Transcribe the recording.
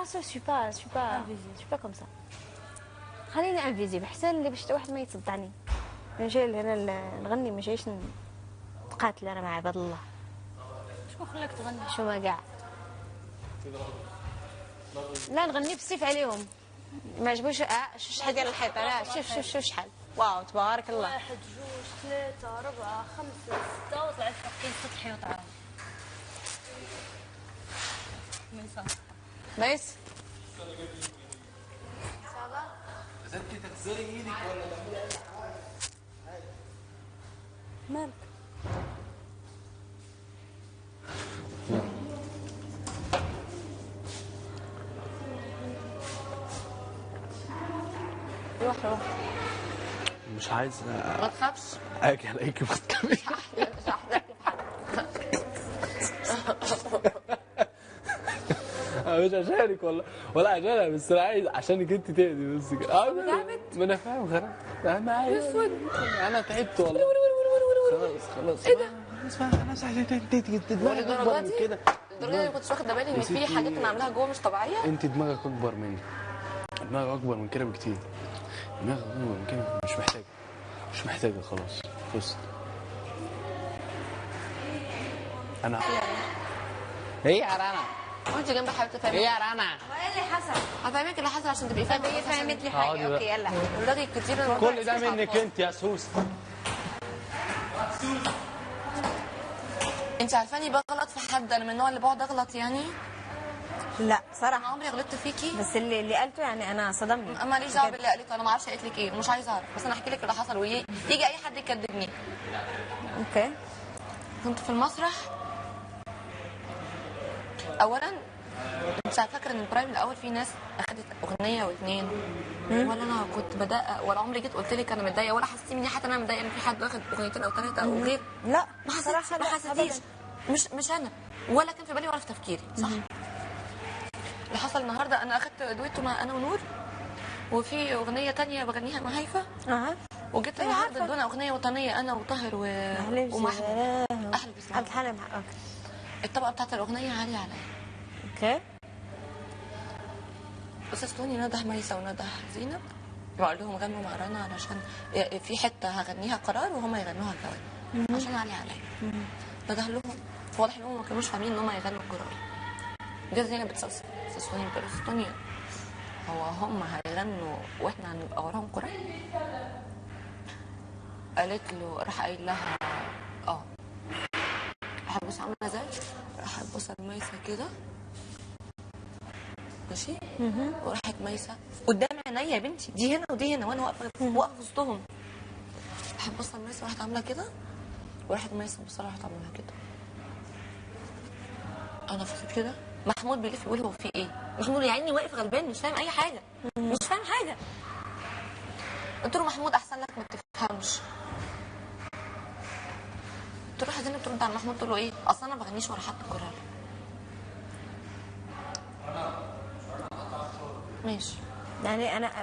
راسو سو با كوم سا. خليني انفيزيبل احسن اللي باش واحد ما يتصدعني. نجي هنا نغني ما جايش نتقاتل انا مع عباد الله. شكون خلاك تغني؟ شو ما كاع. لا نغني بالسيف عليهم. ما عجبوش شحال ديال الحيط. لا شوف شحال. واو تبارك الله. 1 2 3 4 5 6 وطلعت فوقين سطحي وطعام. ميس انت تغسلي ايدك ولا تعملي اي حاجه؟ مالك؟ روح مش عايز ما تخافش. اجي عليك ما تخافيش. مش عشانك ولا عشانها، بس انا عايز عشانك انت تهدي بس كده. ما انا فاهم خلاص معايا. انا تعبت والله. خلاص ايه ده؟ خلاص عشان انت دماغك اكبر من كده. الدرجه دي ما كنتش واخده بالي ان في حاجات انا عاملاها جوه مش طبيعيه. انت دماغك اكبر مني. دماغك اكبر من كده بكتير. دماغك اكبر من كده مش محتاجه خلاص. بص انا ايه يا رنا؟ وانت جنب حبيبتي فاهمه ايه يا رنا؟ وايه اللي حصل؟ هفهمك اللي حصل عشان تبقي فاهمه. هي فهمت لي حاجه. اوكي يلا. الراجل كتير كل ده منك انت يا سوس. انت عارفاني بغلط في حد؟ انا من النوع اللي بقعد اغلط يعني. لا انا صراحه عمري غلطت فيكي. بس اللي قالته يعني انا صدمني. ماليش دعوه باللي قالته، انا ما اعرفش قالت لك ايه ومش عايزه اعرف، بس انا احكي لك اللي حصل ويجي اي حد يكذبني. اوكي. كنت في المسرح. اولا انت فاكره ان البرايم الاول في ناس اخذت اغنيه واثنين، ولا انا كنت بدقق ولا عمري جيت قلت لك انا متضايقه ولا حسيتي مني حتى انا متضايقه ان في حد واخد اغنيتين او ثلاثه او غير. لا ما حسيتيش. مش انا ولا كان في بالي ولا في تفكيري. صح. اللي حصل النهارده انا اخدت دويتو مع انا ونور، وفي اغنيه تانية بغنيها مع هيفا. وجيت النهارده ادونا اغنيه وطنيه انا وطاهر ومحمود. احلى بس عبد الحليم. اوكي. الطبقه بتاعت الاغنيه عاليه عليا. اوكي. استاذ توني نده ميسه ونده زينب وقال لهم غنوا مع رنا علشان في حته هغنيها قرار وهم يغنوها كمان عشان عاليه عليا. نده لهم واضح ان هم ما كانوش فاهمين ان هم يغنوا القرار. جت زينب بتسال استاذ توني بتقول استاذ توني هو هم هيغنوا واحنا هنبقى وراهم قرار؟ قالت له راح قايل لها راح تبص عامله ازاي؟ راح تبص لميسه كده ماشي. وراحت ميسه قدام عينيا يا بنتي، دي هنا ودي هنا وانا واقفه وسطهم. راحت تبص لميسه وراحت عامله كده، وراحت ميسه بصراحه راحت عامله كده. انا فكرت كده. محمود بيلف بيقول هو في ايه؟ محمود يا عيني واقف غلبان مش فاهم اي حاجه. مش فاهم حاجه. قلت له محمود احسن لك ما بتفهمش. تروح زينب ترد على محمود تقول له ايه؟ اصل انا ما بغنيش ولا حد قرار. ماشي. يعني انا